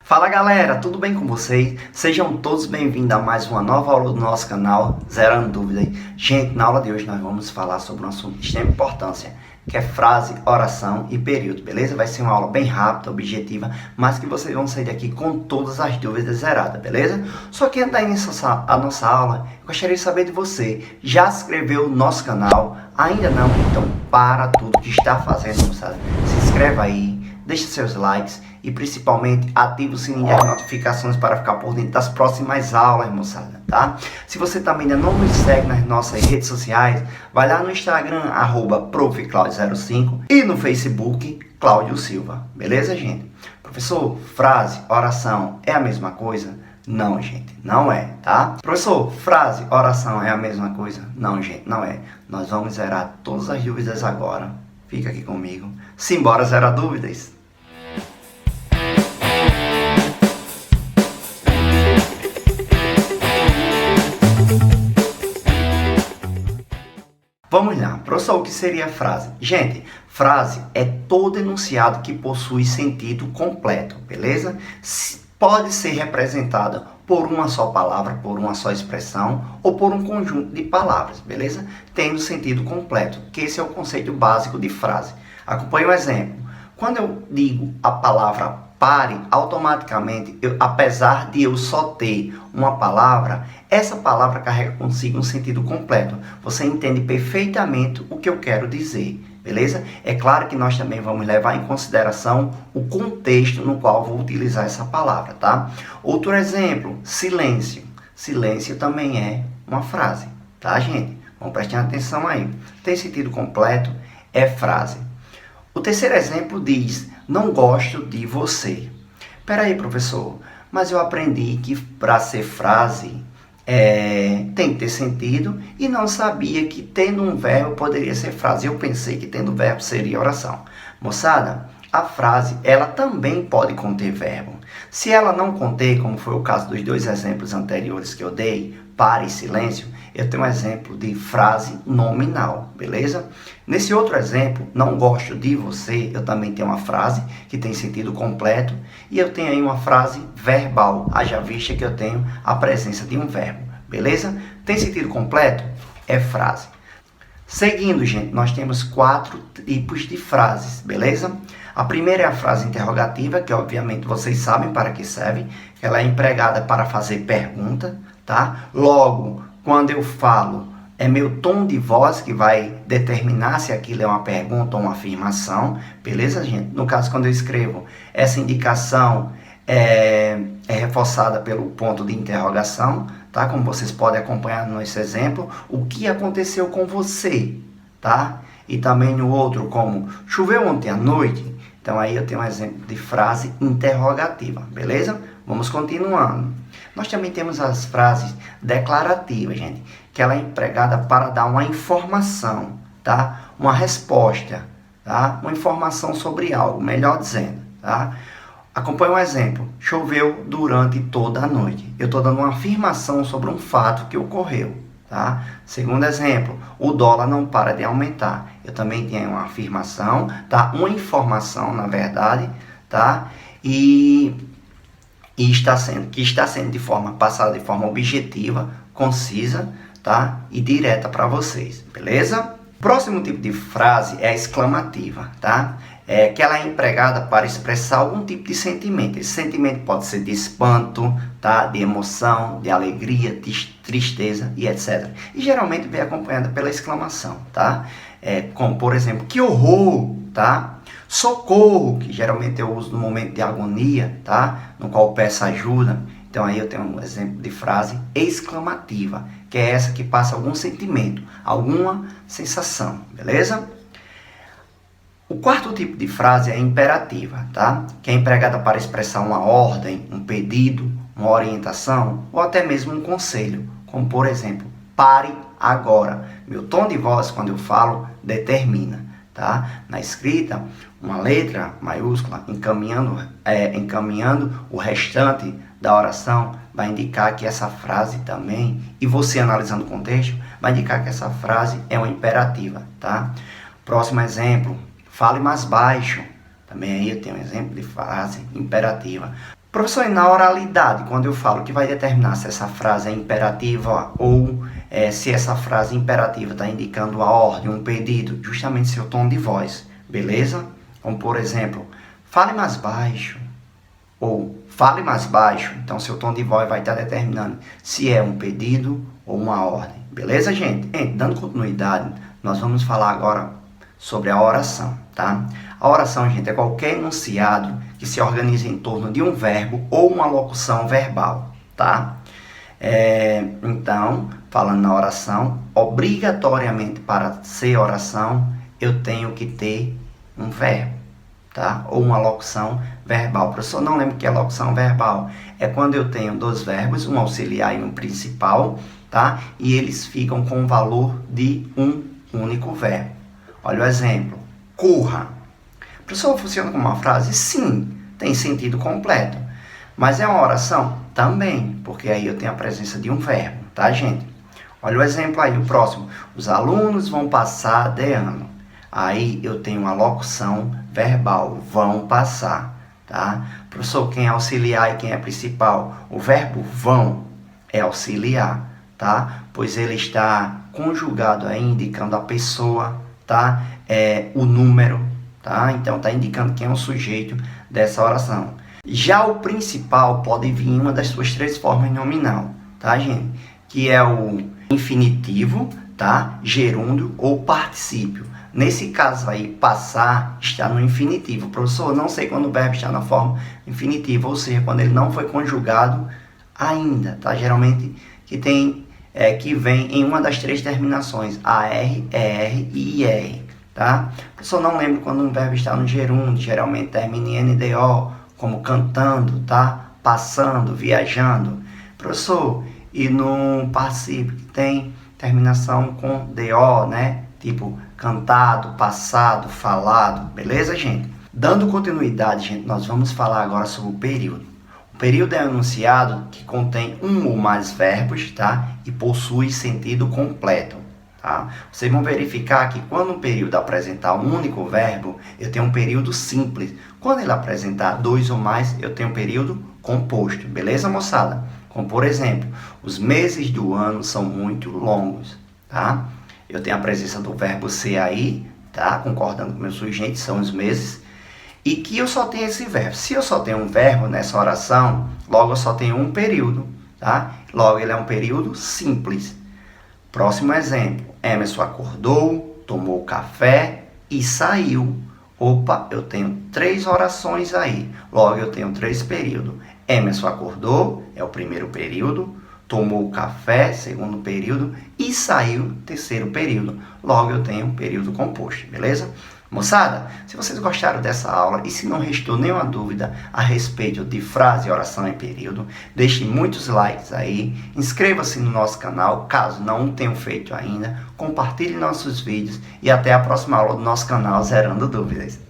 Fala galera, tudo bem com vocês? Sejam todos bem-vindos a mais uma nova aula do nosso canal Zerando Dúvidas. Gente, na aula de hoje nós vamos falar sobre um assunto de extrema importância, que é frase, oração e período, beleza? Vai ser uma aula bem rápida, objetiva, mas que vocês vão sair daqui com todas as dúvidas zeradas, beleza? Só que antes de iniciar a nossa aula, eu gostaria de saber de você, já se inscreveu no nosso canal? Ainda não? Então para tudo que está fazendo, moçada. Se inscreva aí, deixe seus likes e principalmente ative o sininho das notificações para ficar por dentro das próximas aulas, moçada, tá? Se você também ainda não nos segue nas nossas redes sociais, vai lá no Instagram, @profclaudio05 e no Facebook, Cláudio Silva, beleza, gente? Professor, frase, oração é a mesma coisa? Não, gente, não é, tá? Professor, frase, oração é a mesma coisa? Não, gente, não é. Nós vamos zerar todas as dúvidas agora. Fica aqui comigo. Simbora zerar dúvidas. Vamos lá, professor, o que seria frase? Gente, frase é todo enunciado que possui sentido completo, beleza? Pode ser representada por uma só palavra, por uma só expressão ou por um conjunto de palavras, beleza? Tendo sentido completo, que esse é o conceito básico de frase. Acompanhe um exemplo. Quando eu digo a palavra pare, automaticamente, apesar de eu só ter uma palavra, essa palavra carrega consigo um sentido completo. Você entende perfeitamente o que eu quero dizer, beleza? É claro que nós também vamos levar em consideração o contexto no qual vou utilizar essa palavra, tá? Outro exemplo, silêncio. Silêncio também é uma frase, tá, gente? Vamos prestar atenção aí. Tem sentido completo, é frase. O terceiro exemplo diz: não gosto de você. Peraí, professor, mas eu aprendi que para ser frase tem que ter sentido e não sabia que tendo um verbo poderia ser frase. Eu pensei que tendo verbo seria oração. Moçada, a frase ela também pode conter verbo. Se ela não conter, como foi o caso dos dois exemplos anteriores que eu dei, pare e silêncio, eu tenho um exemplo de frase nominal, beleza? Nesse outro exemplo, não gosto de você, eu também tenho uma frase que tem sentido completo e eu tenho aí uma frase verbal, haja vista que eu tenho a presença de um verbo, beleza? Tem sentido completo? É frase. Seguindo, gente, nós temos 4 tipos de frases, beleza? A primeira é a frase interrogativa, que obviamente vocês sabem para que serve. Ela é empregada para fazer pergunta, tá? Logo, quando eu falo, é meu tom de voz que vai determinar se aquilo é uma pergunta ou uma afirmação, beleza, gente? No caso, quando eu escrevo, essa indicação é reforçada pelo ponto de interrogação, tá? Como vocês podem acompanhar nesse exemplo, o que aconteceu com você, tá? E também no outro, como choveu ontem à noite. Então aí eu tenho um exemplo de frase interrogativa, beleza? Vamos continuando. Nós também temos as frases declarativas, gente, que ela é empregada para dar uma informação, tá? Uma resposta, tá? Uma informação sobre algo, melhor dizendo, tá? Acompanhe um exemplo. Choveu durante toda a noite. Eu estou dando uma afirmação sobre um fato que ocorreu, tá? Segundo exemplo, o dólar não para de aumentar. Eu também tenho uma afirmação, tá? Uma informação, na verdade, tá? Que está sendo de forma passada de forma objetiva, concisa, tá? E direta para vocês, beleza? Próximo tipo de frase é a exclamativa, tá? Que ela é empregada para expressar algum tipo de sentimento. Esse sentimento pode ser de espanto, tá? De emoção, de alegria, de tristeza e etc. E geralmente vem acompanhada pela exclamação, tá? Como, por exemplo, que horror, tá? Socorro, que geralmente eu uso no momento de agonia, tá? No qual eu peço ajuda. Então aí eu tenho um exemplo de frase exclamativa, que é essa que passa algum sentimento, alguma sensação, beleza? O quarto tipo de frase é imperativa, tá? Que é empregada para expressar uma ordem, um pedido, uma orientação ou até mesmo um conselho, como por exemplo, pare agora. Meu tom de voz quando eu falo determina, tá? Na escrita, uma letra maiúscula encaminhando o restante da oração vai indicar que essa frase também, e você analisando o contexto, vai indicar que essa frase é uma imperativa, tá? Próximo exemplo, fale mais baixo. Também aí eu tenho um exemplo de frase imperativa. Professor, e na oralidade, quando eu falo que vai determinar se essa frase é imperativa ou se essa frase imperativa está indicando a ordem, um pedido, justamente seu tom de voz, beleza? Como, por exemplo, fale mais baixo ou fale mais baixo. Então, seu tom de voz vai estar determinando se é um pedido ou uma ordem, beleza, gente? Dando continuidade, nós vamos falar agora sobre a oração, tá? A oração, gente, é qualquer enunciado que se organiza em torno de um verbo ou uma locução verbal, tá? Então, falando na oração, obrigatoriamente para ser oração, eu tenho que ter um verbo, tá? Ou uma locução verbal. Professor, não lembro o que é locução verbal. É quando eu tenho dois verbos, um auxiliar e um principal, tá? E eles ficam com o valor de um único verbo. Olha o exemplo. Corra. Professor, funciona como uma frase? Sim, tem sentido completo. Mas é uma oração? Também, porque aí eu tenho a presença de um verbo, tá, gente? Olha o exemplo aí, o próximo. Os alunos vão passar de ano. Aí eu tenho uma locução verbal, vão passar, tá? Professor, quem é auxiliar e quem é principal? O verbo vão é auxiliar, tá? Pois ele está conjugado aí, indicando a pessoa, tá? O número, tá? Então está indicando quem é o sujeito dessa oração. Já o principal pode vir em uma das suas três formas nominal, tá, gente? Que é o infinitivo, tá? Gerúndio ou particípio. Nesse caso aí, passar está no infinitivo. Professor, não sei quando o verbo está na forma infinitiva, ou seja, quando ele não foi conjugado ainda, tá? Geralmente que vem em uma das três terminações, AR, ER e IR, tá? Professor, não lembro quando um verbo está no gerúndio, geralmente termina em NDO, como cantando, tá? Passando, viajando. Professor, e no particípio que tem terminação com DO, né? Tipo cantado, passado, falado, beleza, gente? Dando continuidade, gente, nós vamos falar agora sobre o período. O período é um enunciado que contém um ou mais verbos, tá? E possui sentido completo, tá? Vocês vão verificar que quando um período apresentar um único verbo, eu tenho um período simples. Quando ele apresentar dois ou mais, eu tenho um período composto, beleza, moçada? Como, por exemplo, os meses do ano são muito longos, tá? Eu tenho a presença do verbo ser aí, tá? Concordando com o meu sujeito, são os meses. E que eu só tenho esse verbo. Se eu só tenho um verbo nessa oração, logo eu só tenho um período, tá? Logo ele é um período simples. Próximo exemplo. Emerson acordou, tomou café e saiu. Opa, eu tenho três orações aí. Logo eu tenho três períodos. Emerson acordou, é o primeiro período. Tomou café, segundo período, e saiu, terceiro período. Logo, eu tenho um período composto, beleza? Moçada, se vocês gostaram dessa aula e se não restou nenhuma dúvida a respeito de frase, oração e período, deixem muitos likes aí, inscreva-se no nosso canal, caso não tenham feito ainda, compartilhe nossos vídeos e até a próxima aula do nosso canal Zerando Dúvidas.